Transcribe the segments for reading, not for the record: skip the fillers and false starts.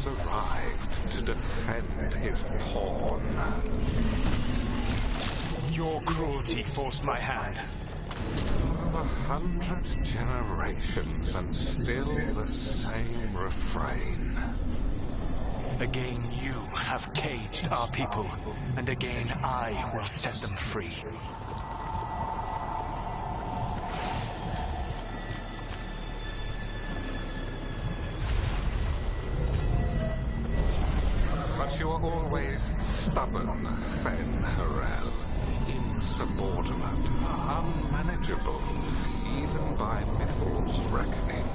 has arrived to defend his pawn. Your cruelty forced my hand. 100 generations and still the same refrain. Again you have caged our people, and again I will set them free. But you are always stubborn, Fen Harel. Insubordinate, unmanageable, even by Mithril's reckoning.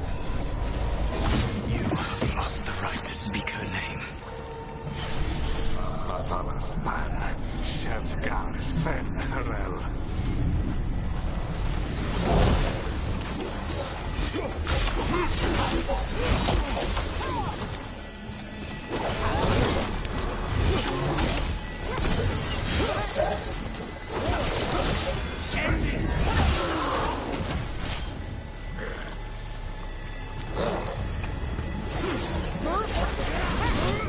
You have lost the right to speak her name. Lathalas man, Shevgar Fen Harel.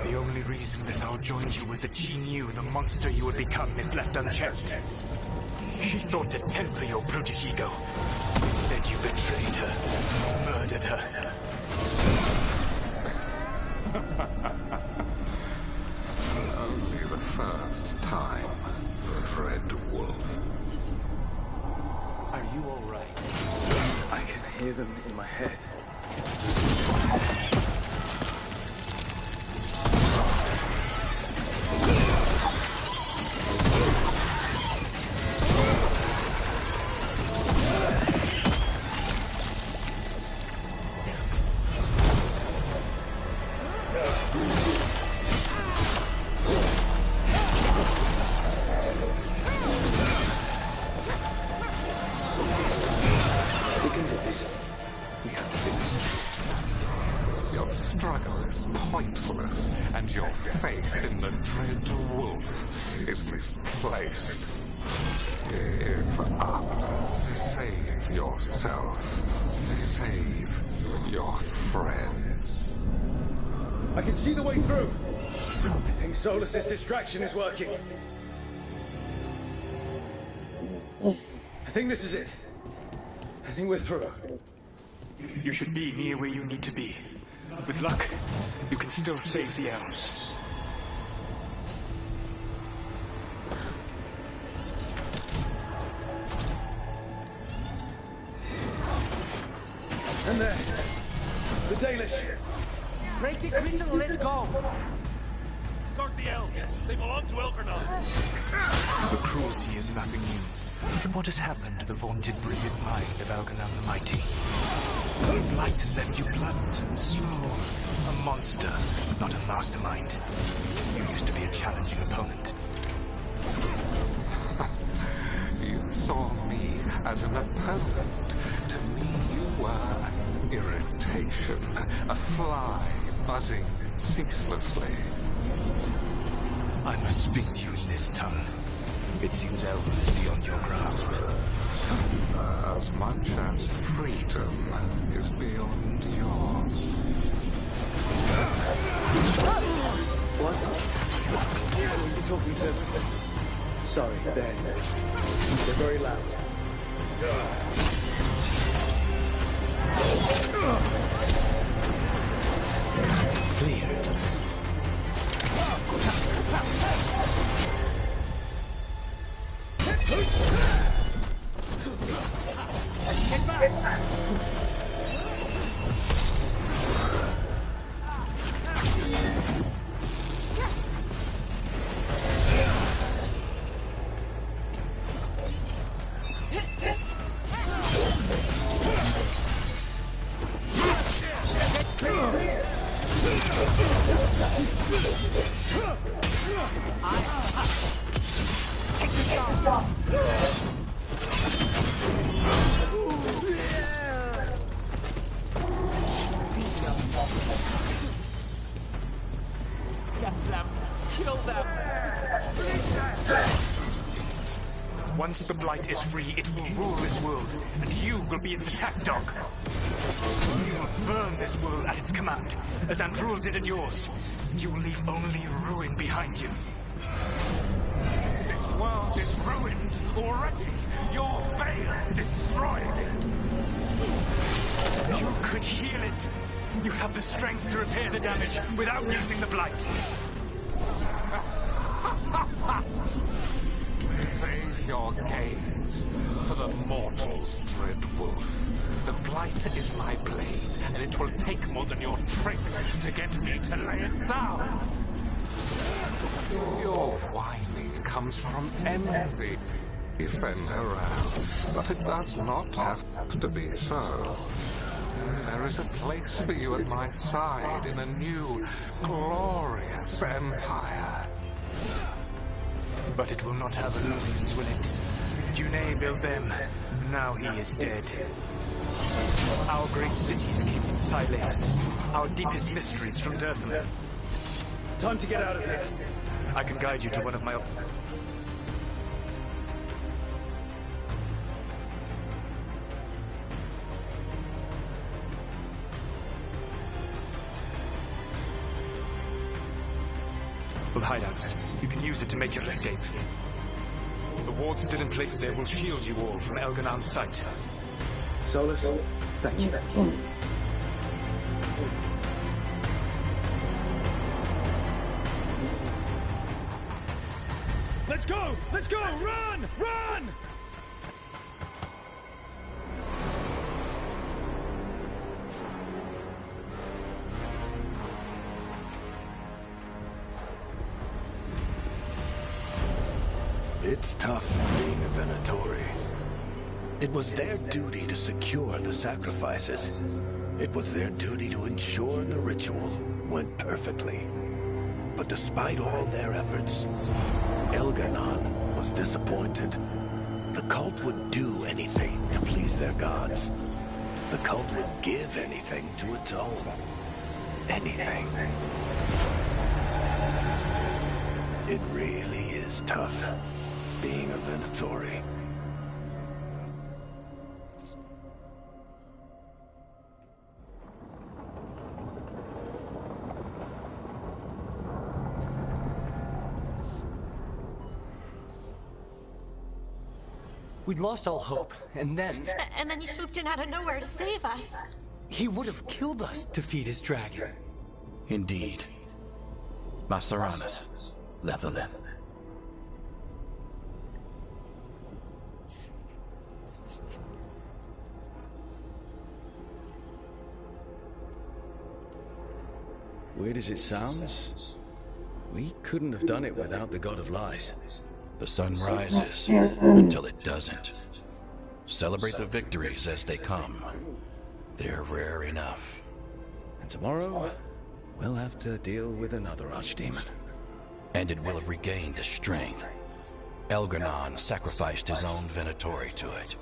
The only reason that Thal joined you was that she knew the monster you would become if left unchecked. She thought to temper your protegigo. Instead you betrayed her, murdered her. Only the first time, Dread Wolf. Are you alright? I can hear them in my head. Your struggle is pointless, and your faith in the Dread Wolf is misplaced. Give up. Save yourself. Save your friends. I can see the way through! I think Solus's distraction is working. I think this is it. I think we're through. You should be near where you need to be. With luck, you can still save the elves. And there. The Dalish. Break the crystal, let's go! Guard the elves. They belong to Elgernot. The cruelty is nothing new. What has happened to the vaunted brilliant mind of Elganon the Mighty? The blight has left you blunt and slow. A monster, not a mastermind. You used to be a challenging opponent. You saw me as an opponent. To me, you were an irritation, a fly buzzing ceaselessly. I must speak to you in this tongue. It seems Elven is beyond your grasp. As much as freedom is beyond yours. What? What are you talking to? Sorry, they're very loud. Clear. Get back! Once the Blight is free, it will rule this world, and you will be its attack dog. You will burn this world at its command, as Andruil did at yours, you will leave only ruin behind you. This world is ruined already. Your veil destroyed it. You could heal it. You have the strength to repair the damage without using the Blight. Save your gaze for the mortal's dread wolf. The Blight is my blade, and it will take more than your tricks to get me to lay it down. Your whining comes from envy, Fenrir, but it does not have to be so. There is a place for you at my side in a new, glorious empire. But it will not have illusions, will it? Junei built them. Now he is dead. Our great cities came from Sileus. Our deepest mysteries from Dirthamir. Time to get out of here. I can guide you to one of my... hideouts. You can use it to make your escape. The ward still in place there will shield you all from Elganon's sight. Solus, thank you. Let's go! Let's go! Run! Run! It's tough being a Venatori. It was their duty to secure the sacrifices. It was their duty to ensure the ritual went perfectly. But despite all their efforts, Elganon was disappointed. The cult would do anything to please their gods. The cult would give anything to atone. Anything. It really is tough being a Venatori. We'd lost all hope, and then... And then you swooped in out of nowhere to save us. He would have killed us to feed his dragon. Indeed. Masaranus, Lethalith. Weird as it sounds, we couldn't have done it without the God of Lies. The sun rises until it doesn't. Celebrate the victories as they come. They're rare enough. And tomorrow, we'll have to deal with another archdemon. And it will have regained its strength. Elganon sacrificed his own Venatori to it.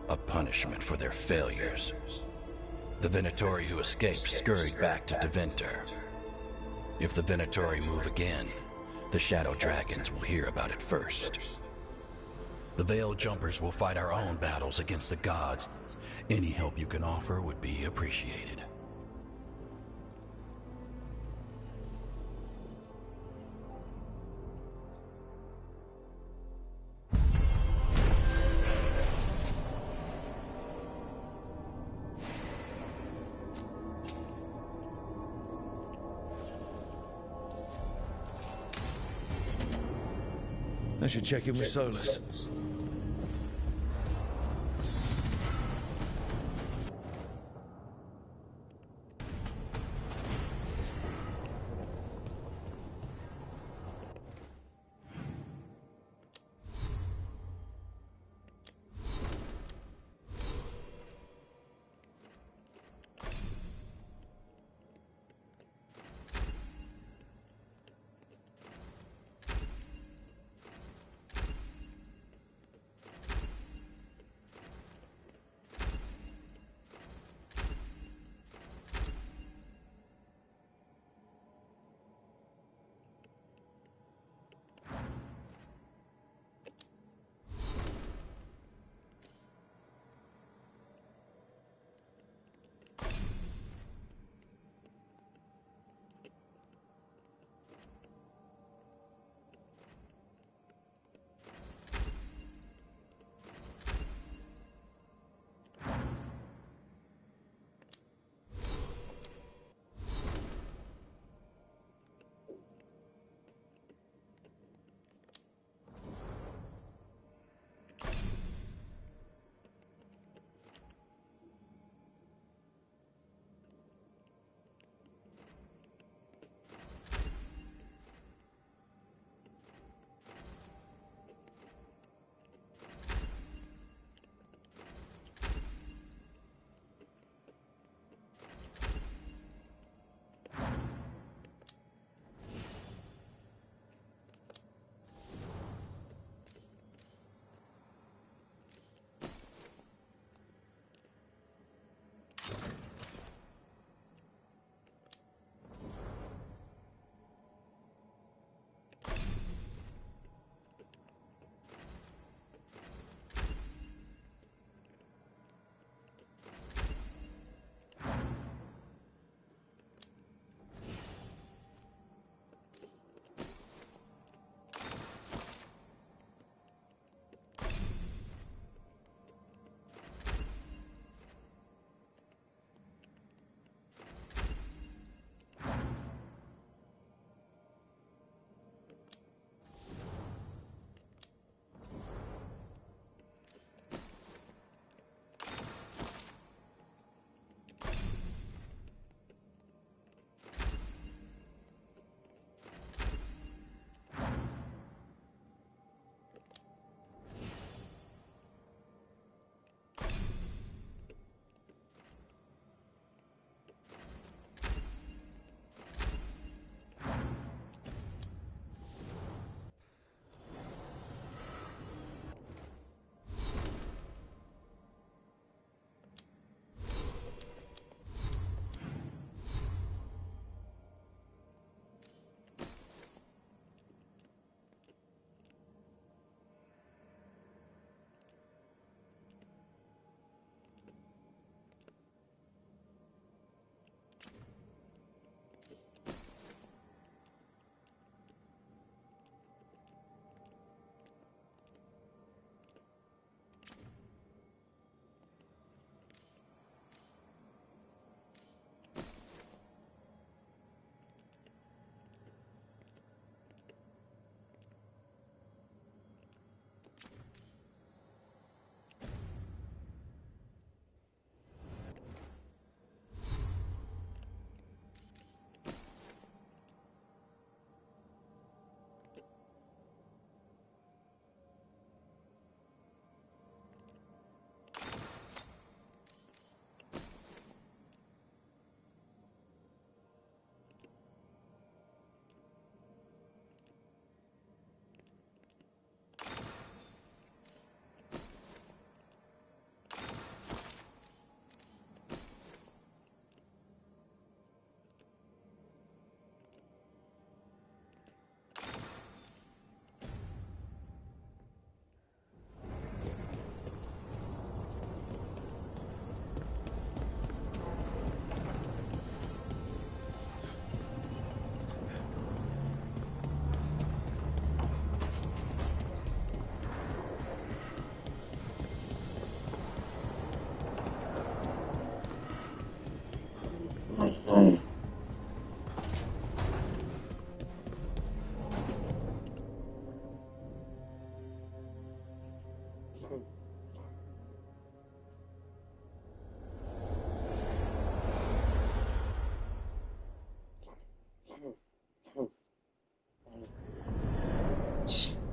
A punishment for their failures. The Venatori who escaped scurried back to Deventer. If the Venatori move again, the Shadow Dragons will hear about it first. The Veil Jumpers will fight our own battles against the gods. Any help you can offer would be appreciated. I should check in with Solus.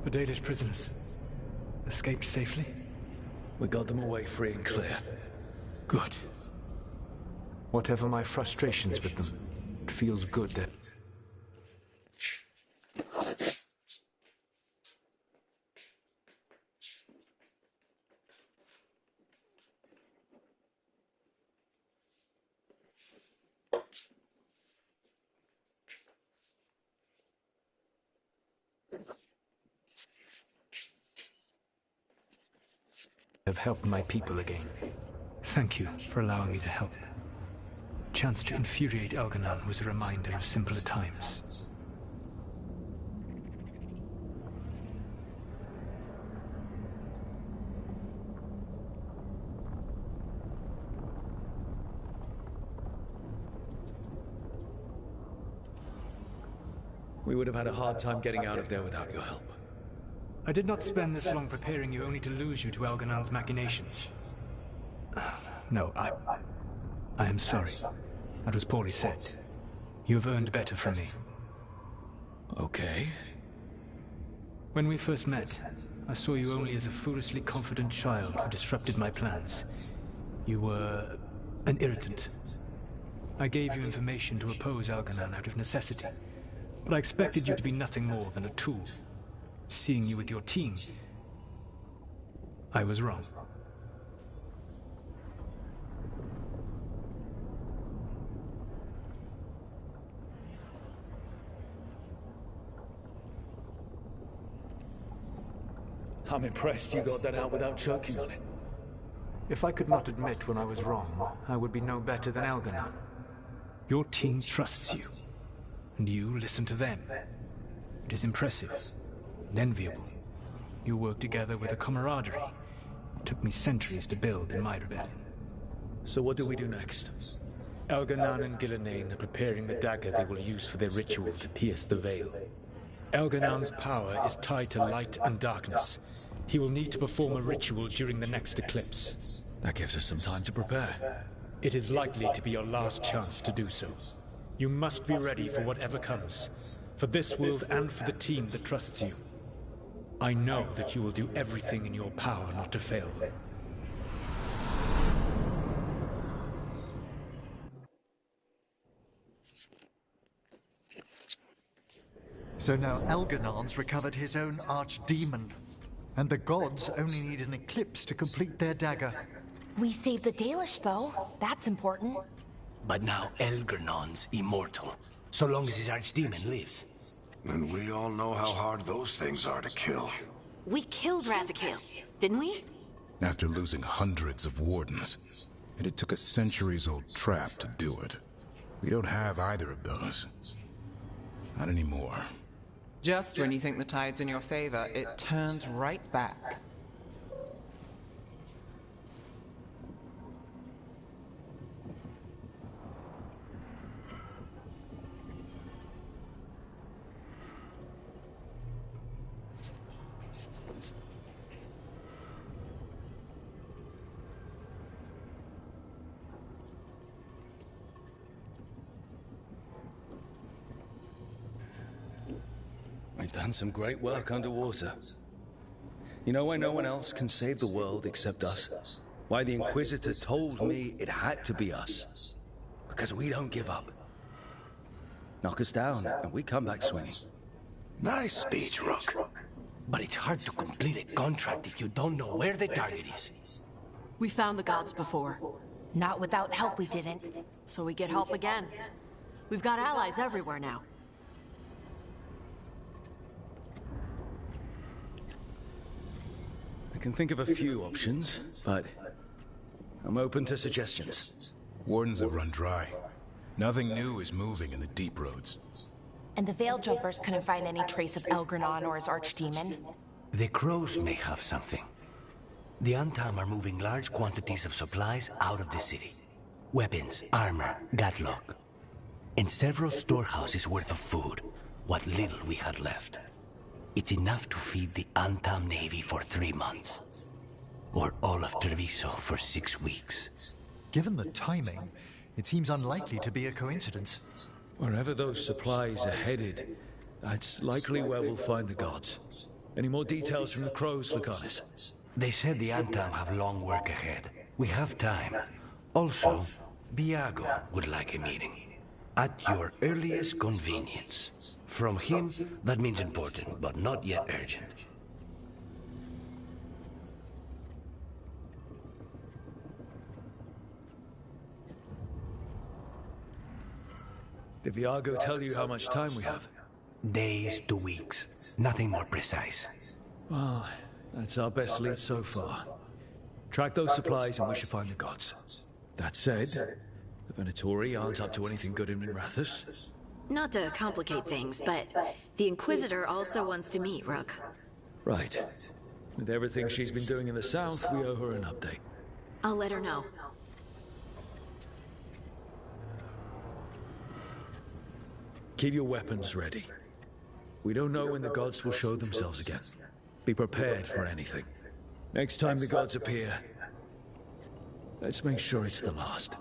The Dalish prisoners escaped safely? We got them away free and clear. Good. Whatever my frustrations with them, it feels good that... have helped my people again. Thank you for allowing me to help. Chance to infuriate Elganon was a reminder of simpler times. We would have had a hard time getting out of there without your help. I did not spend this long preparing you only to lose you to Elganon's machinations. No, I am sorry. That was poorly said. You have earned better from me. Okay. When we first met, I saw you only as a foolishly confident child who disrupted my plans. You were an irritant. I gave you information to oppose Elganon out of necessity, but I expected you to be nothing more than a tool. Seeing you with your team, I was wrong. I'm impressed you got that out without choking on it. If I could not admit when I was wrong, I would be no better than Elganon. Your team trusts you, and you listen to them. It is impressive and enviable. You work together with a camaraderie it took me centuries to build in my rebellion. So what do we do next? Elganon and Gillenane are preparing the dagger they will use for their ritual to pierce the veil. Elganon's power is tied to light and darkness. He will need to perform a ritual during the next eclipse. That gives us some time to prepare. It is likely to be your last chance to do so. You must be ready for whatever comes, for this world and for the team that trusts you. I know that you will do everything in your power not to fail them. So now Elganon's recovered his own archdemon, and the gods only need an eclipse to complete their dagger. We saved the Dalish, though. That's important. But now Elganon's immortal, so long as his archdemon lives. And we all know how hard those things are to kill. We killed Razikale, didn't we? After losing hundreds of wardens, and it took a centuries-old trap to do it. We don't have either of those. Not anymore. Just when you think the tide's in your favor, it turns right back. We've done some great work underwater. You know why no one else can save the world except us? Why the Inquisitor told me it had to be us? Because we don't give up. Knock us down, and we come back swinging. Nice speech, Rook. But it's hard to complete a contract if you don't know where the target is. We found the gods before. Not without help, we didn't. So we get help again. We've got allies everywhere now. I can think of a few options, but I'm open to suggestions. Wardens have run dry. Nothing new is moving in the deep roads. And the Veil Jumpers couldn't find any trace of Elganon or his archdemon. The Crows may have something. The Antam are moving large quantities of supplies out of the city. Weapons, armor, gatlock. and several storehouses worth of food, what little we had left. It's enough to feed the Antam Navy for 3 months. Or all of Treviso for 6 weeks. Given the timing, it seems unlikely to be a coincidence. Wherever those supplies are headed, that's likely where we'll find the gods. Any more details from the Crows, Lucanus? They said the Antam have long work ahead. We have time. Also, Viago would like a meeting. At your earliest convenience. From him, that means important, but not yet urgent. Did Viago tell you how much time we have? Days to weeks. Nothing more precise. Well, that's our best lead so far. Track those supplies and we should find the gods. That said, the Venatori aren't up to anything good in Minrathous. Not to complicate things, but the Inquisitor also wants to meet Rook. Right. With everything she's been doing in the south, we owe her an update. I'll let her know. Keep your weapons ready. We don't know when the gods will show themselves again. Be prepared for anything. Next time the gods appear, let's make sure it's the last.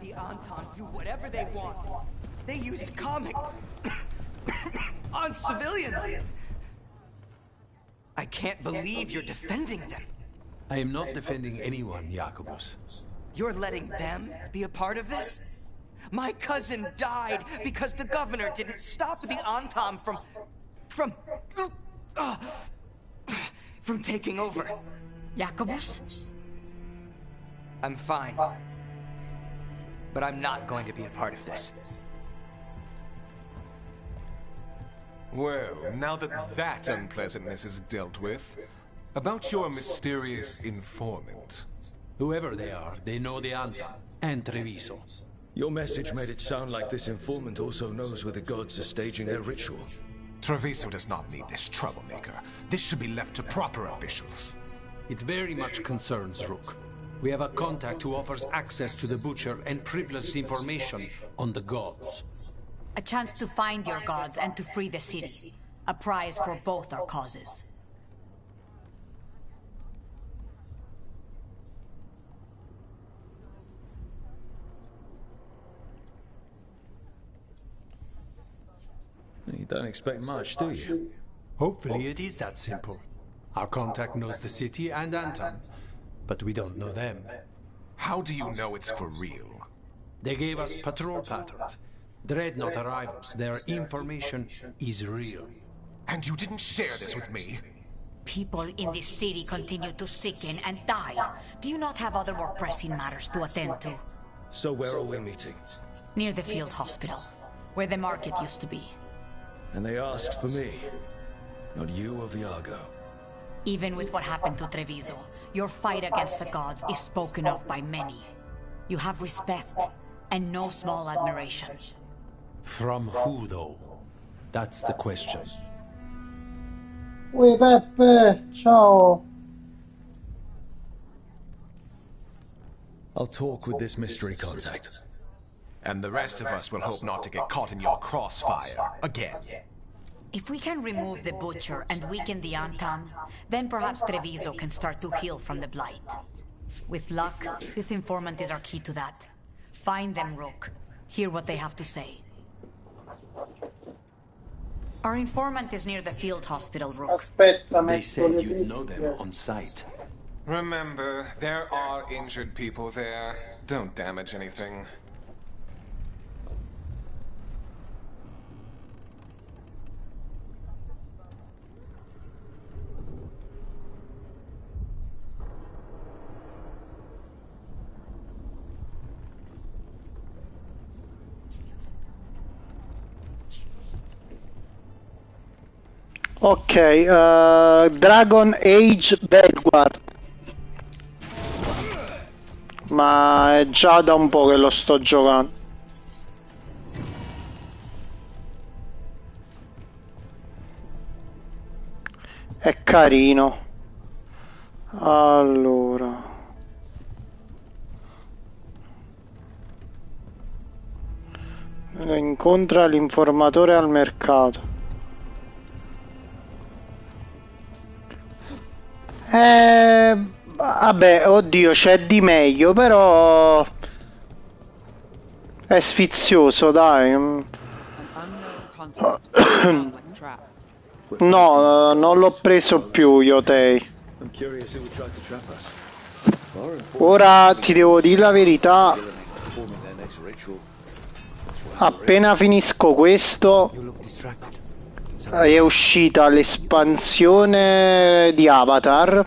The Anton do whatever they want. They used comic on civilians. I can't believe you're defending them. I am not defending anyone, Jacobus. You're letting them be a part of this? My cousin died because the governor didn't stop the Anton from taking over. Jacobus? I'm fine. But I'm not going to be a part of this. Well, now that unpleasantness is dealt with, about your mysterious informant. Whoever they are, they know the Antam and Treviso. Your message made it sound like this informant also knows where the gods are staging their ritual. Treviso does not need this troublemaker. This should be left to proper officials. It very much concerns Rook. We have a contact who offers access to the Butcher and privileged information on the gods. A chance to find your gods and to free the city. A prize for both our causes. You don't expect much, do you? Hopefully it is that simple. Our contact knows the city and Antam, but we don't know them. How do you know it's for real? They gave us patrol patterns. Dreadnought arrivals. Their information is real. And you didn't share this with me? People in this city continue to sicken and die. Do you not have other more pressing matters to attend to? So where are we meeting? Near the field hospital, where the market used to be. And they asked for me, not you or Viago. Even with what happened to Treviso, your fight against the gods is spoken of by many. You have respect, and no small admiration. From who, though? That's the question. Ui Peppe, ciao. I'll talk with this mystery contact. And the rest of us will hope not to get caught in your crossfire again. If we can remove the Butcher and weaken the Antam, then perhaps Treviso can start to heal from the Blight. With luck, this informant is our key to that. Find them, Rook. Hear what they have to say. Our informant is near the field hospital, Rook. Aspetta, They metto said le you'd know them cuffie. on sight. Remember, there are injured people there. Don't damage anything. Ok, Dragon Age Vanguard. Ma è già da un po' che lo sto giocando. È carino. Allora. Incontra l'informatore al mercato. Vabbè, oddio, c'è di meglio, però è sfizioso, dai. No, non l'ho preso più, Yotei. Ora ti devo dire la verità. Appena finisco questo, è uscita l'espansione di Avatar,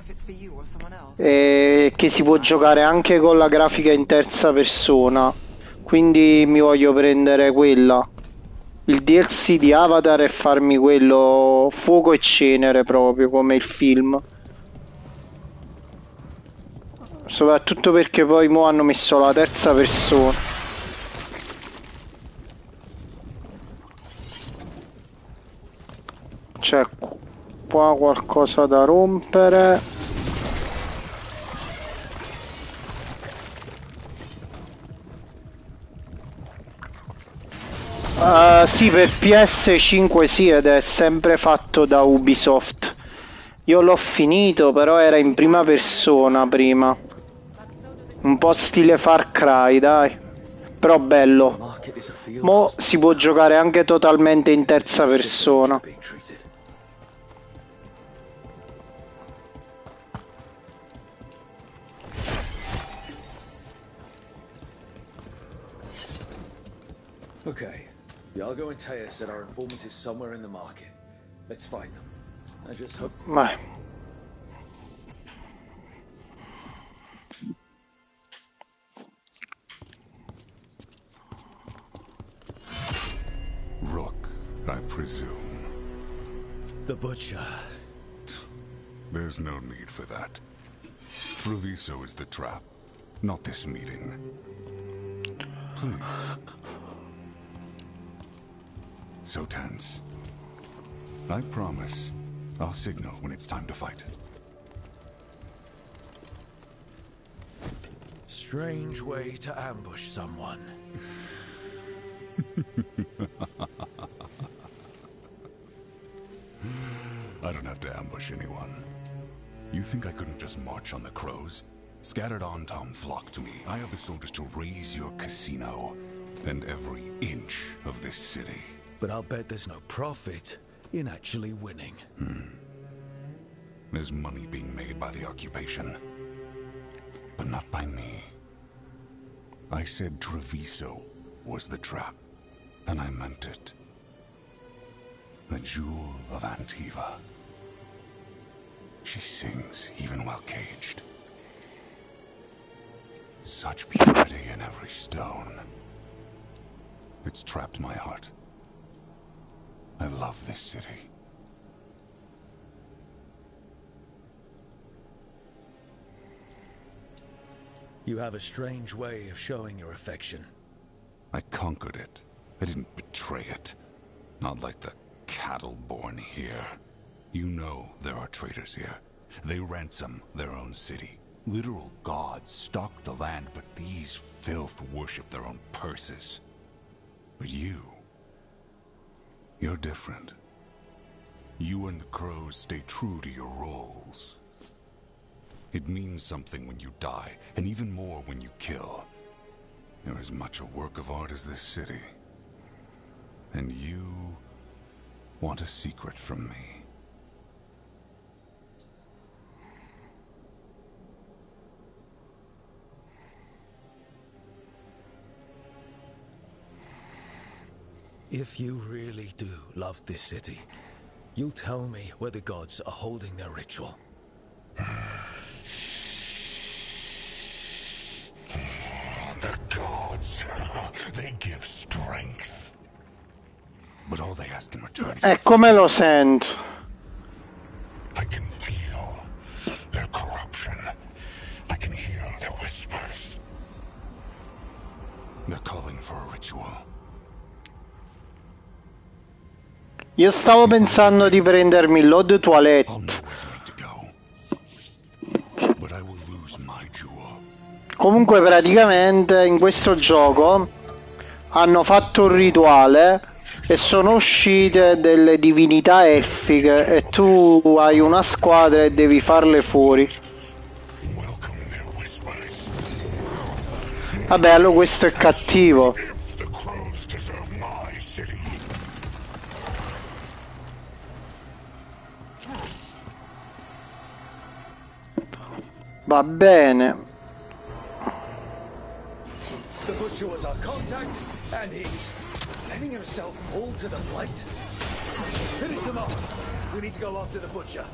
che si può giocare anche con la grafica in terza persona, quindi mi voglio prendere quella, il DLC di Avatar, e farmi quello fuoco e cenere, proprio come il film, soprattutto perché poi mo hanno messo la terza persona. C'è qua qualcosa da rompere. Sì, per PS5 sì, ed è sempre fatto da Ubisoft. Io l'ho finito, però era in prima persona prima. Un po' stile Far Cry, dai. Però bello. Mo si può giocare anche totalmente in terza persona. Okay, Iago and Taya said our informant is somewhere in the market. Let's find them. I just hope. Vai. Rook, I presume. The Butcher. There's no need for that. Treviso is the trap, not this meeting. Please. So tense. I promise I'll signal when it's time to fight. Strange way to ambush someone. I don't have to ambush anyone. You think I couldn't just march on the crows? Scattered Antam flock to me. I have the soldiers to raise your casino and every inch of this city. But I'll bet there's no profit in actually winning. There's money being made by the occupation, but not by me. I said Treviso was the trap, and I meant it. The Jewel of Antiva. She sings even while caged. Such purity in every stone. It's trapped my heart. I love this city. You have a strange way of showing your affection. I conquered it. I didn't betray it. Not like the cattle born here. You know there are traitors here. They ransom their own city. Literal gods stalk the land, but these filth worship their own purses. But you're different. You and the crows stay true to your roles. It means something when you die, and even more when you kill. You're as much a work of art as this city. And you want a secret from me. If you really do love this city, you'll tell me where the gods are holding their ritual. The gods, they give strength. But all they ask in return is... come lo sento. I can feel their corruption. I can hear their whispers. They're calling for a ritual. Io stavo pensando di prendermi l'Eau Toilette. Comunque praticamente in questo gioco hanno fatto un rituale e sono uscite delle divinità elfiche e tu hai una squadra e devi farle fuori. Vabbè, allora questo è cattivo. Va bene. The Butcher was our contact, and he's letting himself fall to the Blight. Finish them off. We need to go after the Butcher.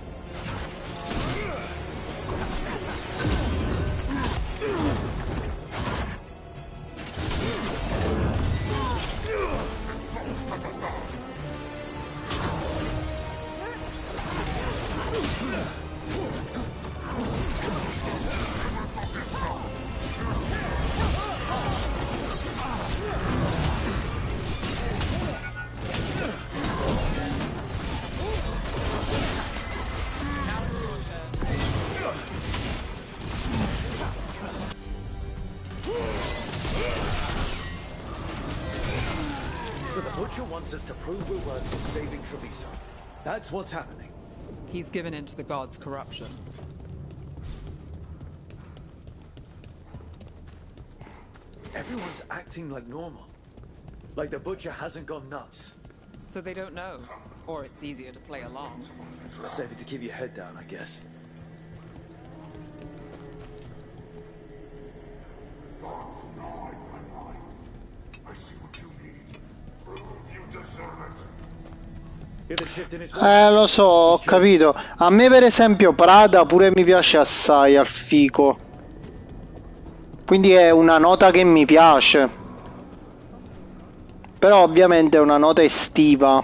Wants us to prove we're worth of saving Treviso. That's what's happening. He's given in to the gods' corruption. Everyone's acting like normal. Like the Butcher hasn't gone nuts. So they don't know. Or it's easier to play along. Save it to keep your head down, I guess. Lo so, ho capito. A me per esempio Prada pure mi piace assai al fico. Quindi è una nota che mi piace. Però ovviamente è una nota estiva.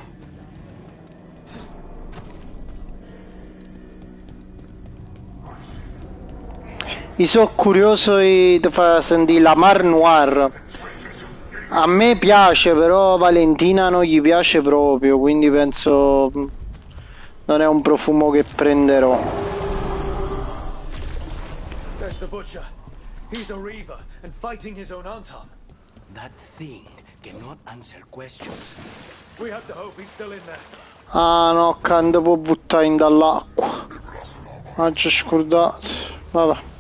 Io sono curioso di far sentire la Mar Noir. A me piace, però Valentina non gli piace proprio, quindi penso non è un profumo che prenderò. There's the Butcher. He's a Reaver and fighting his own Anton. That thing cannot answer questions. We have to hope he's still in there. Ah no, quando può buttare in dall'acqua. Ah, ci ho scordato. Vabbè.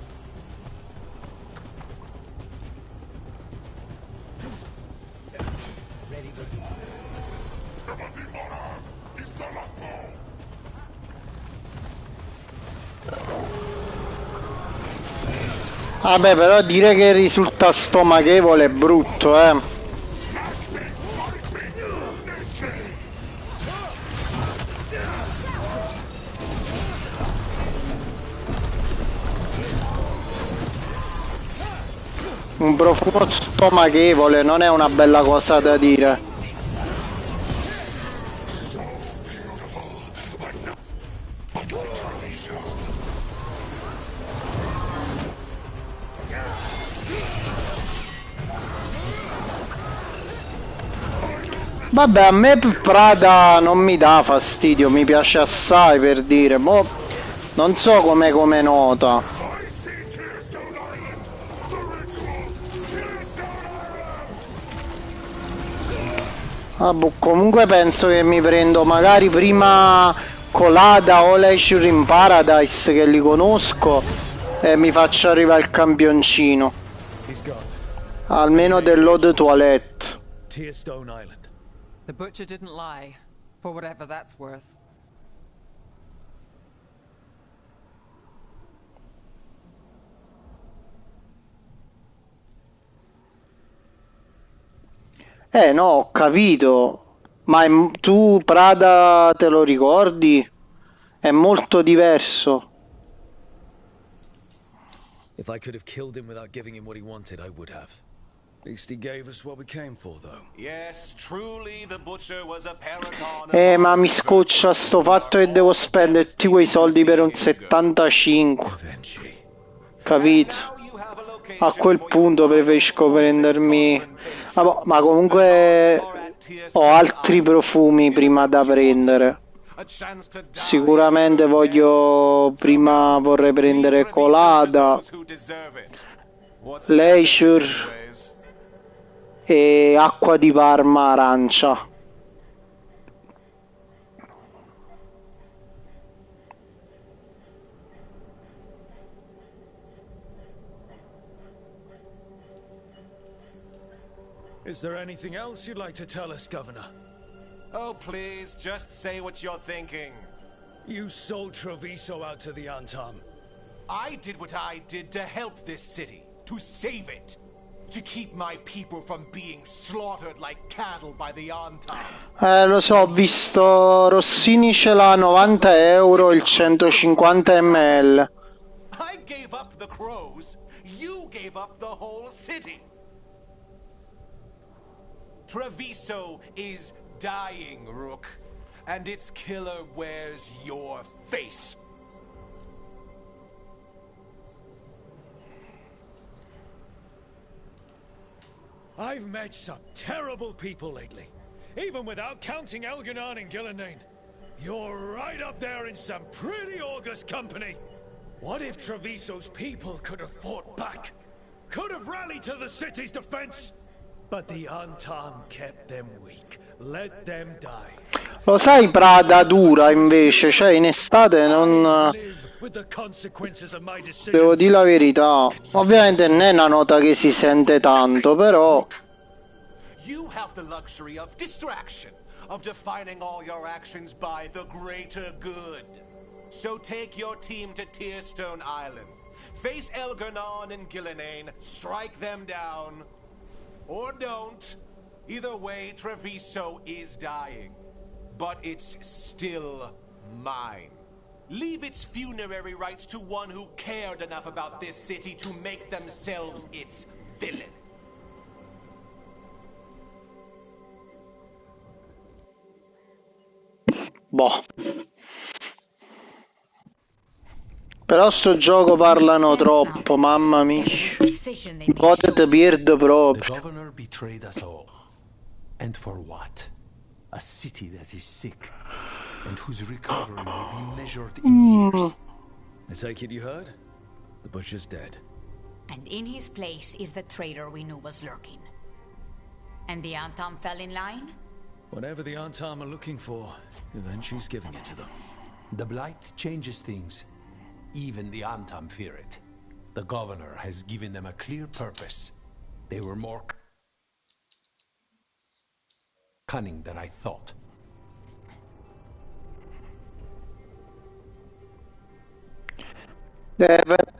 Vabbè, però dire che risulta stomachevole è brutto, Un profumo stomachevole non è una bella cosa da dire. Vabbè, a me Prada non mi dà fastidio, mi piace assai, per dire, mo non so come nota. Ah, boh, comunque penso che mi prendo magari prima Colada o Leisure in Paradise, che li conosco, e mi faccio arrivare il campioncino. Almeno dell'Eau de Toilette. Tearstone Island. The butcher didn't lie, for whatever that's worth. No, ho capito. Ma tu Prada te lo ricordi? È molto diverso. If I could have killed him without giving him what he wanted, I would have. At least he gave us what we came for, though. Yes, truly the butcher was a paragon. Ma mi scoccia sto fatto che devo spendere tutti quei soldi per un 75. Capito? A quel punto preferisco prendermi... ma comunque ho altri profumi prima da prendere. Sicuramente vorrei prendere Colada, Leisure e acqua di Parma arancia. Is there anything else you'd like to tell us, Governor? Oh, please, just say what you're thinking. You sold Treviso out to the Antam. I did what I did to help this city, to save it, to keep my people from being slaughtered like cattle by the Antam. Lo so, ho visto Rossini ce l'ha a 90 euro il 150 ml. I gave up the crows, you gave up the whole city. Treviso is dying, Rook, and its killer wears your face. I've met some terrible people lately, even without counting Elganon and Gillenane. You're right up there in some pretty august company. What if Treviso's people could have fought back? Could have rallied to the city's defense? But the Antam kept them weak. Let them die. Lo sai, Prada dura invece, cioè in estate non... Devo dire la verità. Ovviamente non è una nota che si sente tanto, però... You have the luxury of distraction, of defining all your actions by the greater good. So take your team to Tearstone Island. Face Elganon and Gillenane, strike them down. Or don't. Either way, Treviso is dying. But it's still mine. Leave its funerary rites to one who cared enough about this city to make themselves its villain. Boh. Però sto gioco parlano troppo, mamma mia. Potete pierde proprio. The governor betrayed us all. And for what? A city that is sick, and whose recovery will be measured in years. I take it you heard? The butcher's dead. And in his place is the traitor we knew was lurking. And the Antam fell in line? Whatever the Antam are looking for, Eventually's giving it to them. The Blight changes things. Even the Antam fear it. The governor has given them a clear purpose. They were more cunning than I thought.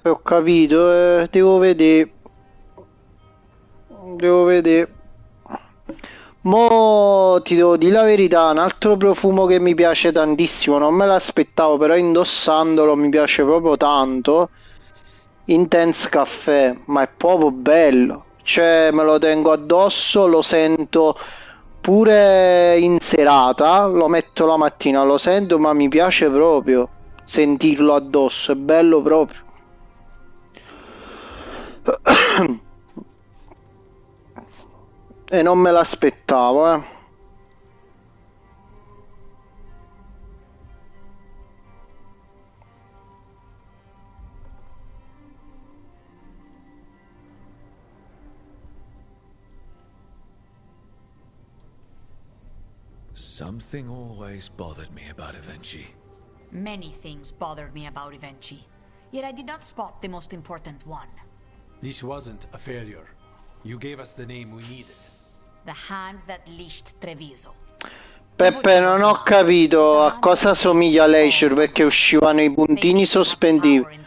Ho capito, devo vedere. Mo ti devo dire la verità, un altro profumo che mi piace tantissimo, non me l'aspettavo, però indossandolo mi piace proprio tanto. Intense Caffè, ma è proprio bello. Cioè, me lo tengo addosso, lo sento pure in serata, lo metto la mattina, lo sento, ma mi piace proprio sentirlo addosso, è bello proprio. E non me l'aspettavo, Something always bothered me about Evenchi. Many things bothered me about Evenchi, yet I did not spot the most important one. This wasn't a failure. You gave us the name we needed. The hand that leashed Treviso. Peppe, non ho capito a cosa somiglia Leisure perché uscivano i puntini sospendibili.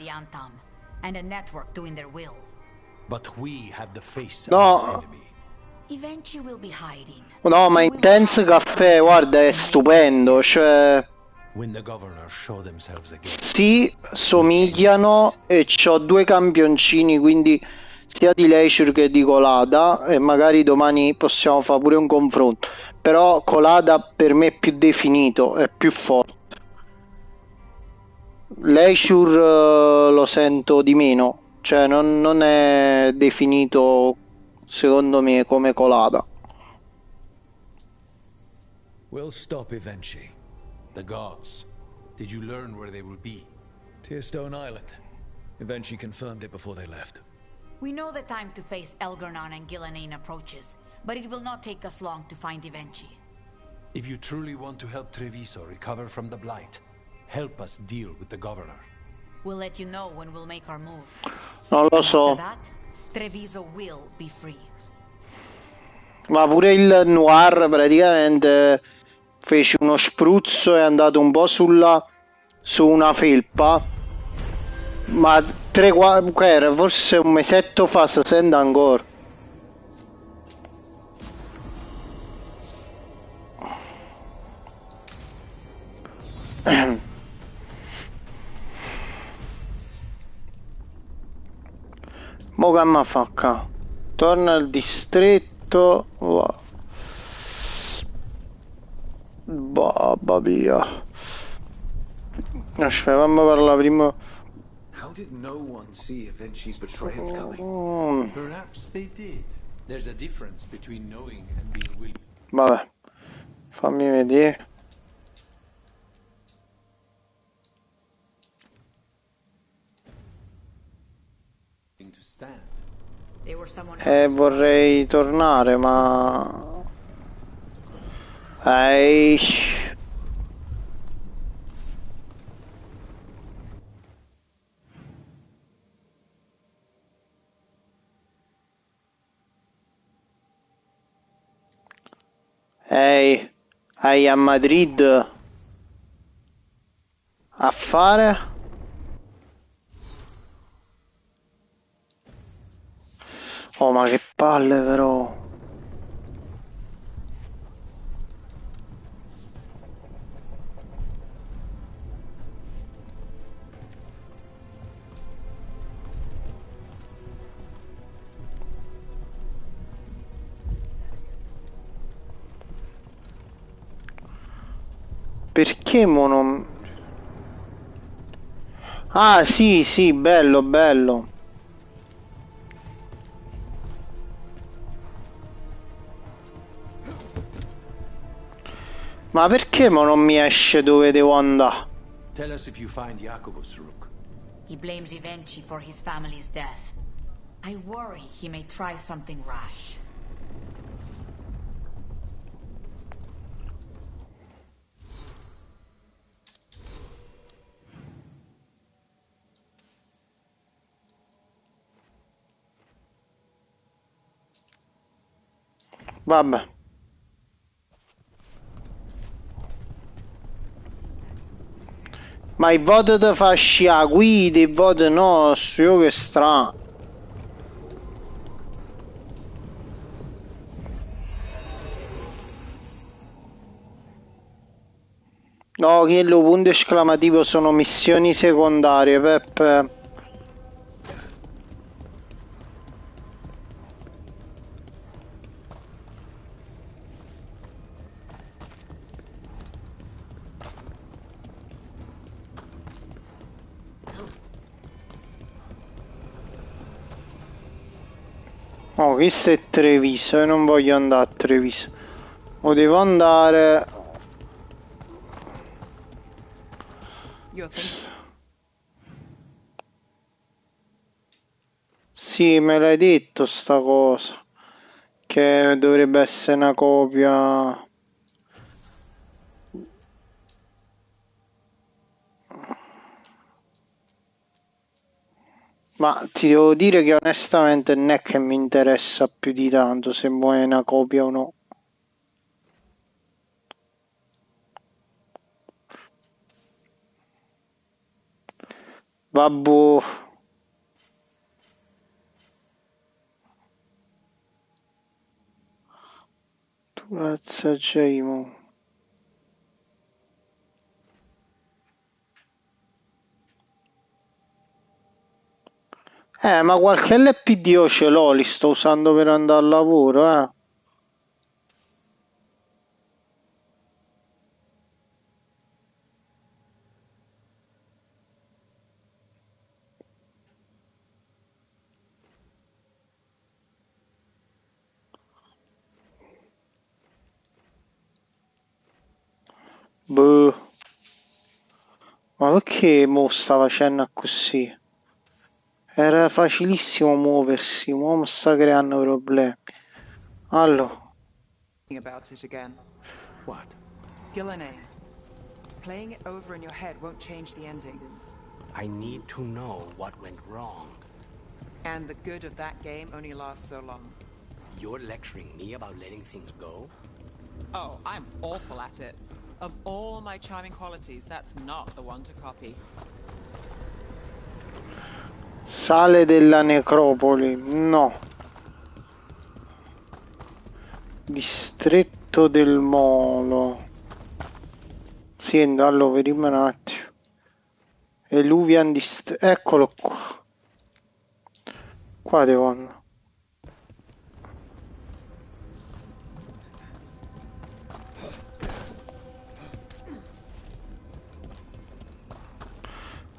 And a network doing their will. But we had the face of No. the enemy. Evenchi will be hiding. No, ma Intense Caffè, guarda, è stupendo, cioè... When the governors show themselves again. Sì, somigliano e c'ho due campioncini, quindi sia di Leisure che di Colada, e magari domani possiamo fare pure un confronto. Però Colada per me è più definito, è più forte. Leisure lo sento di meno, cioè non è definito secondo me come Colada. We'll stop Evenchi. The gods. Did you learn where they will be? Tearstone Island. Evenchi confirmed it before they left. We know the time to face Elgar'nan and Gillenane approaches, but it will not take us long to find Evenchi. If you truly want to help Treviso recover from the Blight, help us deal with the governor. We'll let you know when we'll make our move. Non lo so. After that, Treviso will be free. Ma pure il Noir praticamente fece uno spruzzo e è andato un po' su una felpa. Ma 3-4, forse un mesetto fa si sente ancora. Mo che mi fa qua? Torna al distretto. Babba mia. Aspetta, fammi parlare prima. How did no one see Evenchi's betrayal coming? Perhaps they did. There's a difference between knowing and being willing. Vabbè, fammi vedere. To stand. Vorrei tornare, ma... Ehi, a Madrid a fare? Oh, ma che palle però. Perché mo non... Ah, sì, sì, bello, bello. Ma perché mo non mi esce dove devo andare? Tell us if you find Jacobus, Rook. He blames Evenchi for his family's death. I worry he may try something rash. Vabbè. Ma i voti da fasci a guida, i voti no, io che strano. No, che lo punto esclamativo sono missioni secondarie, Peppe. Oh, questo è Treviso, io non voglio andare a Treviso. O devo andare... Sì, me l'hai detto sta cosa. Che dovrebbe essere una copia... Ma ti devo dire che onestamente non è che mi interessa più di tanto se muore una copia o no. Vabbè. Tu l'assaggiamo. Ma qualche LPDO ce l'ho, li sto usando per andare al lavoro, Boh. Ma perché mo sta facendo così? Era facilissimo muoversi, mo mi sta creando problemi. Allora. About it again. What? Gillenay. Playing it over in your head won't change the ending. I need to know what went wrong. And the good of that game only lasts so long. You're lecturing me about letting things go? Oh, I'm awful at it. Of all my charming qualities, that's not the one to copy. Sale della necropoli, no. Distretto del Molo. Sì, allora vediamo un attimo. Eluvian Distretto, eccolo qua. Qua devo andare.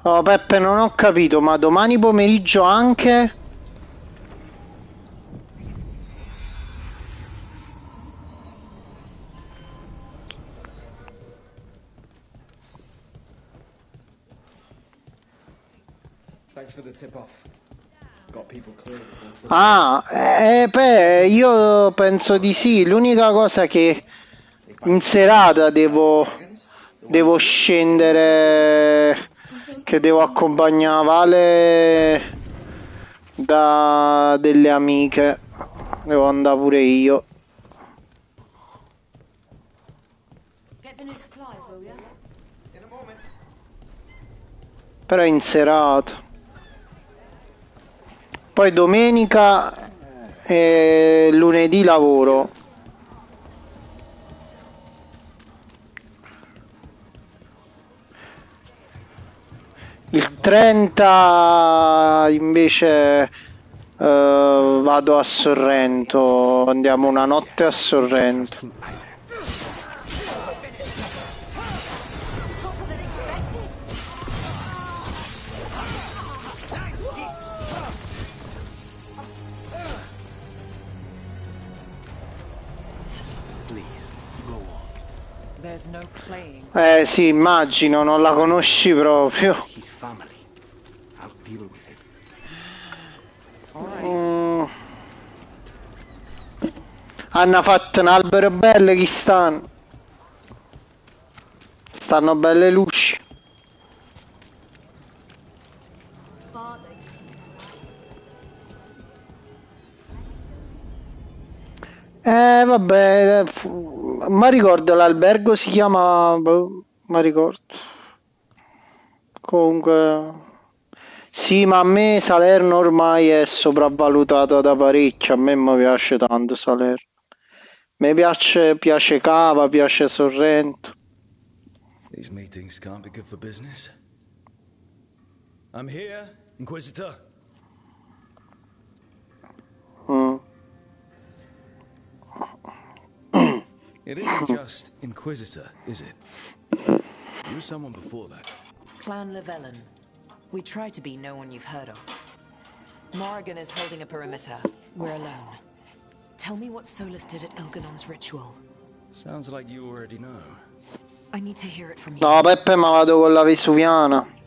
Oh Peppe, non ho capito, ma domani pomeriggio anche? Thanks for the tip off. Got people clear before trouble. Ah, beh, io penso di sì. L'unica cosa che in serata devo scendere, che devo accompagnare Vale da delle amiche. Devo andare pure io. Però in serata. Poi domenica e lunedì lavoro. Il 30 invece vado a Sorrento, andiamo una notte a Sorrento. Sì, immagino, non la conosci proprio. Hanno fatto un albero bello, chi stanno? Stanno belle luci. Vabbè, ma ricordo l'albergo si chiama, ma ricordo. Comunque, sì, ma a me Salerno ormai è sopravvalutata da parecchio. A me mi piace tanto Salerno. Mi piace Cava, piace Sorrento. These meetings can't be good for business. I'm here, Inquisitor. It isn't just Inquisitor, is it? You were someone before that. Clan Llewellyn. We try to be no one you've heard of. Morrigan is holding a perimeter. We're alone. Tell me what Solus did at Elganon's ritual. Sounds like you already know. I need to hear it from you. No, Peppe, ma vado con la Vesuviana.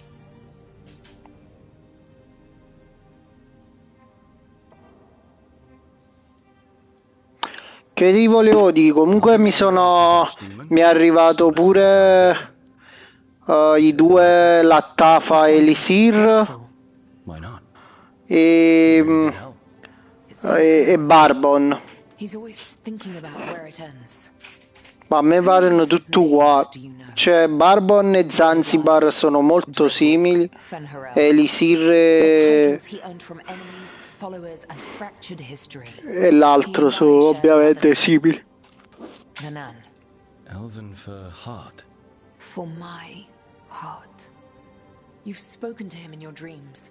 Che ti volevo dire? Comunque mi è arrivato pure i due Lattafa e Elisir. e Barbon. He's always thinking about where it ends. Ma a me parano tutti uguali. Cioè, Barbon e Zanzibar sono molto simili. Elisir e l'altro sono ovviamente simili. Nanan. Elven for heart. For my heart. You've spoken to him in your dreams.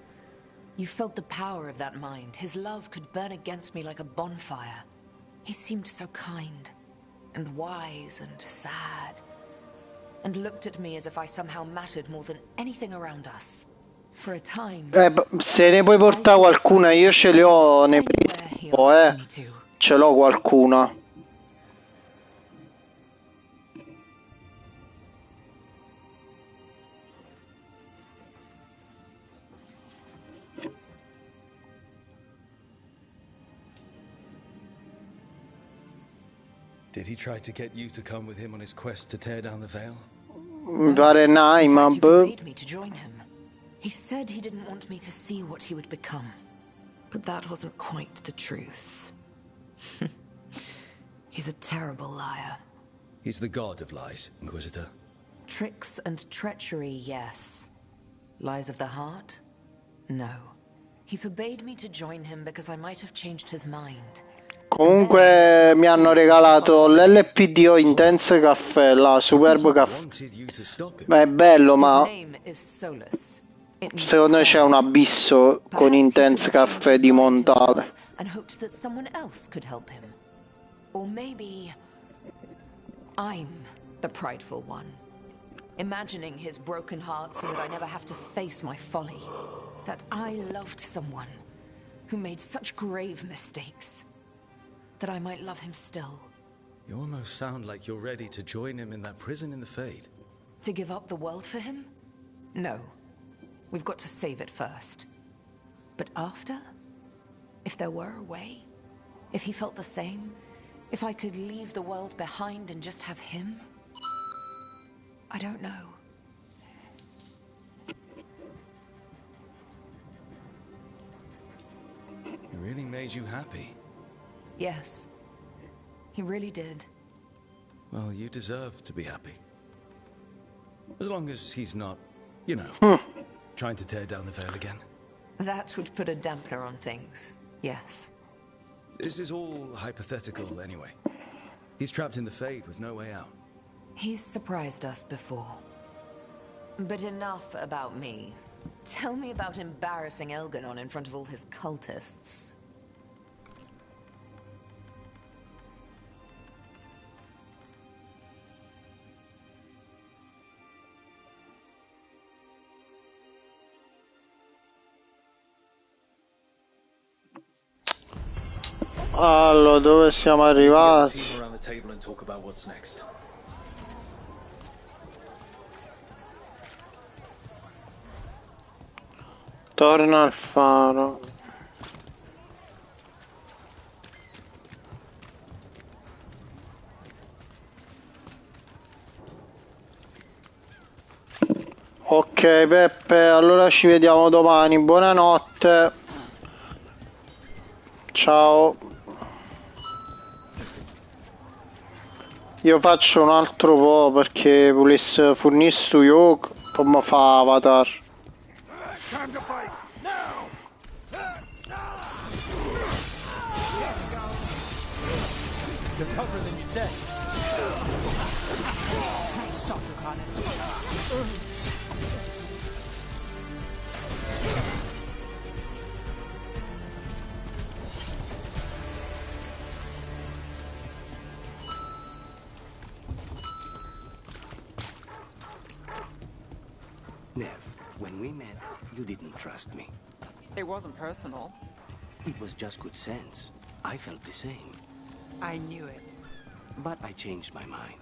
You felt the power of that mind. His love could burn against me like a bonfire. He seemed so kind, and wise, and sad, and looked at me as if I somehow mattered more than anything around us. For a time... se ne puoi portare qualcuna, io ce le ho nei presi, ce l'ho qualcuna. Did he try to get you to come with him on his quest to tear down the veil? Mi pare Naima, He forbade me to join him. He said he didn't want me to see what he would become. But that wasn't quite the truth. He's a terrible liar. He's the god of lies, Inquisitor. Tricks and treachery, yes. Lies of the heart? No. He forbade me to join him because I might have changed his mind. Comunque mi hanno regalato l'LPDO Intense Caffè, la Superb Caffè. Beh, è bello, ma secondo me c'è un abisso con Intense Caffè di Montale. And hoped that someone else could help him. Or maybe I'm the prideful one, imagining his broken heart so that I never have to face my folly. That I loved someone who made such grave mistakes. That I might love him still. You almost sound like you're ready to join him in that prison in the Fade. To give up the world for him? No. We've got to save it first. But after? If there were a way? If he felt the same? If I could leave the world behind and just have him? I don't know. He really made you happy. Yes. He really did. Well, you deserve to be happy. As long as he's not, you know, trying to tear down the veil again. That would put a dampener on things. Yes. This is all hypothetical anyway. He's trapped in the Fade with no way out. He's surprised us before. But enough about me. Tell me about embarrassing Elganon in front of all his cultists. Allora, dove siamo arrivati? Torna al faro. Ok Peppe, allora ci vediamo domani. Buonanotte. Ciao. Io faccio un altro po' perché volesse fornire sto yoke, poi mi fa Avatar. Time to fight! Now! You're tougher than you said. Nice shot, Lucanus. Nev, when we met, you didn't trust me. It wasn't personal. It was just good sense. I felt the same. I knew it. But I changed my mind.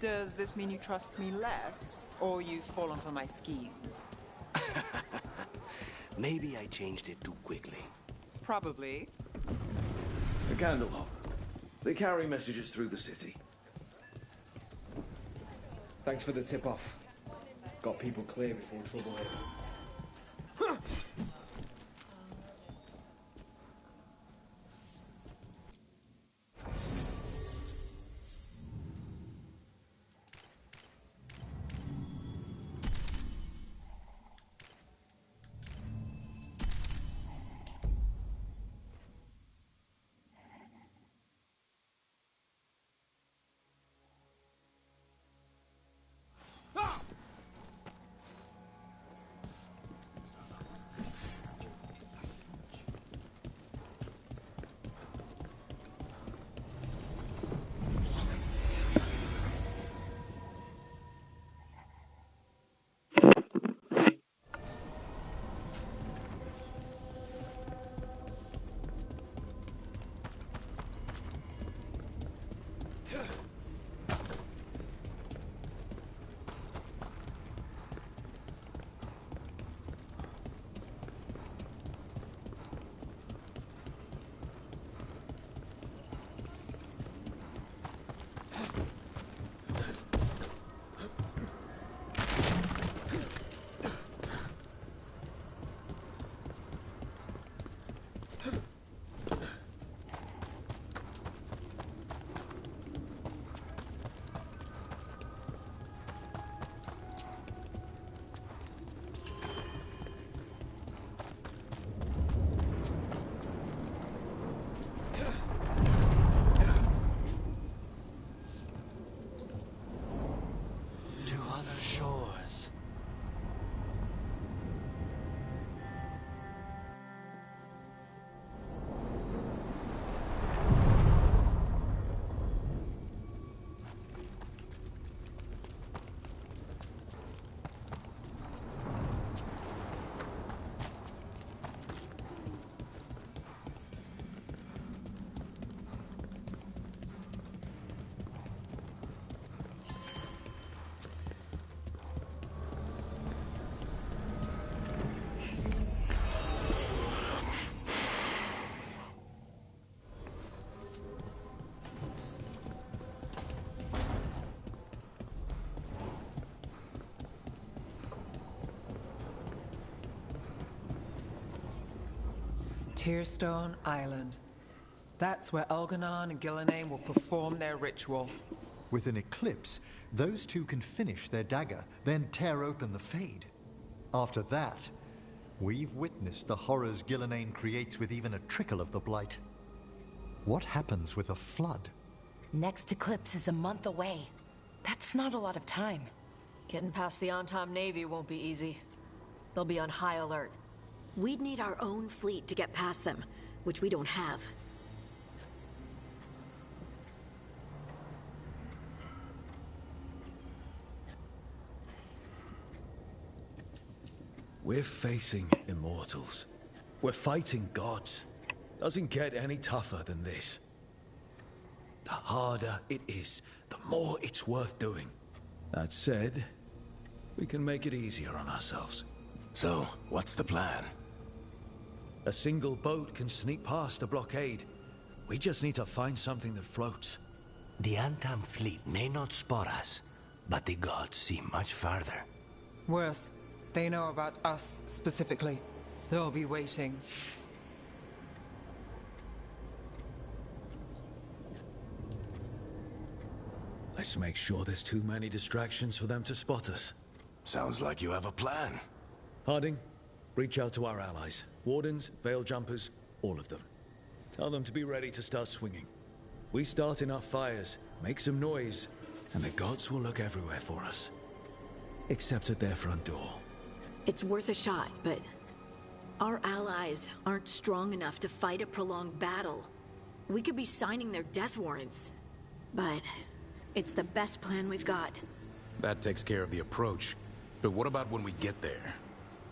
Does this mean you trust me less? Or you've fallen for my schemes? Maybe I changed it too quickly. Probably. The Candlehop. They carry messages through the city. Thanks for the tip-off. Got people clear before trouble hit. Tearstone Island. That's where Elganon and Gillenane will perform their ritual. With an eclipse, those two can finish their dagger, then tear open the Fade. After that, we've witnessed the horrors Gillenane creates with even a trickle of the Blight. What happens with a flood? Next eclipse is a month away. That's not a lot of time. Getting past the Antam Navy won't be easy. They'll be on high alert. We'd need our own fleet to get past them, which we don't have. We're facing immortals. We're fighting gods. Doesn't get any tougher than this. The harder it is, the more it's worth doing. That said, we can make it easier on ourselves. So, what's the plan? A single boat can sneak past a blockade. We just need to find something that floats. The Antam fleet may not spot us, but the gods see much farther. Worse, they know about us specifically. They'll be waiting. Let's make sure there's too many distractions for them to spot us. Sounds like you have a plan. Harding, reach out to our allies. Wardens, Veil Jumpers, all of them. Tell them to be ready to start swinging. We start enough fires, make some noise, and the gods will look everywhere for us. Except at their front door. It's worth a shot, but our allies aren't strong enough to fight a prolonged battle. We could be signing their death warrants, but it's the best plan we've got. That takes care of the approach. But what about when we get there?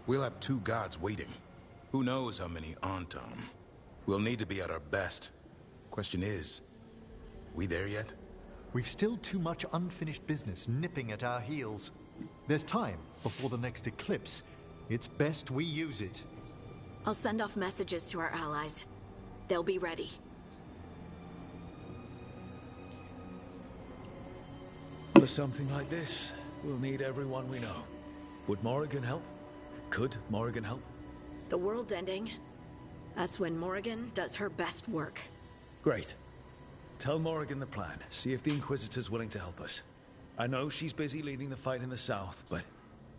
We'll have two gods waiting. Who knows how many Antam? We'll need to be at our best. Question is, we there yet? We've still too much unfinished business nipping at our heels. There's time before the next eclipse. It's best we use it. I'll send off messages to our allies. They'll be ready. For something like this, we'll need everyone we know. Would Morrigan help? Could Morrigan help? The world's ending. That's when Morrigan does her best work. Great. Tell Morrigan the plan. See if the Inquisitor's willing to help us. I know she's busy leading the fight in the south, but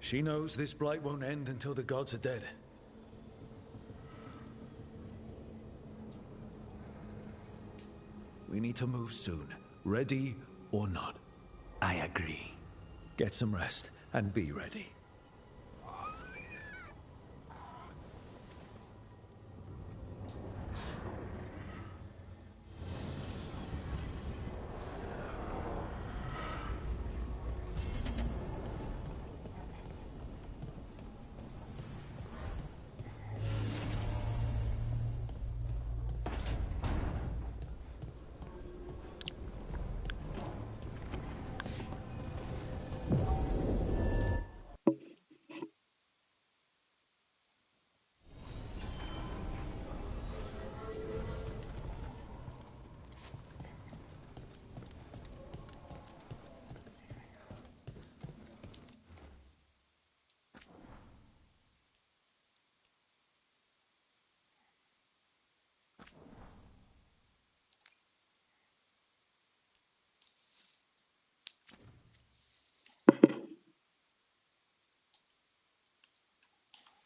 she knows this blight won't end until the gods are dead. We need to move soon, ready or not. I agree. Get some rest and be ready.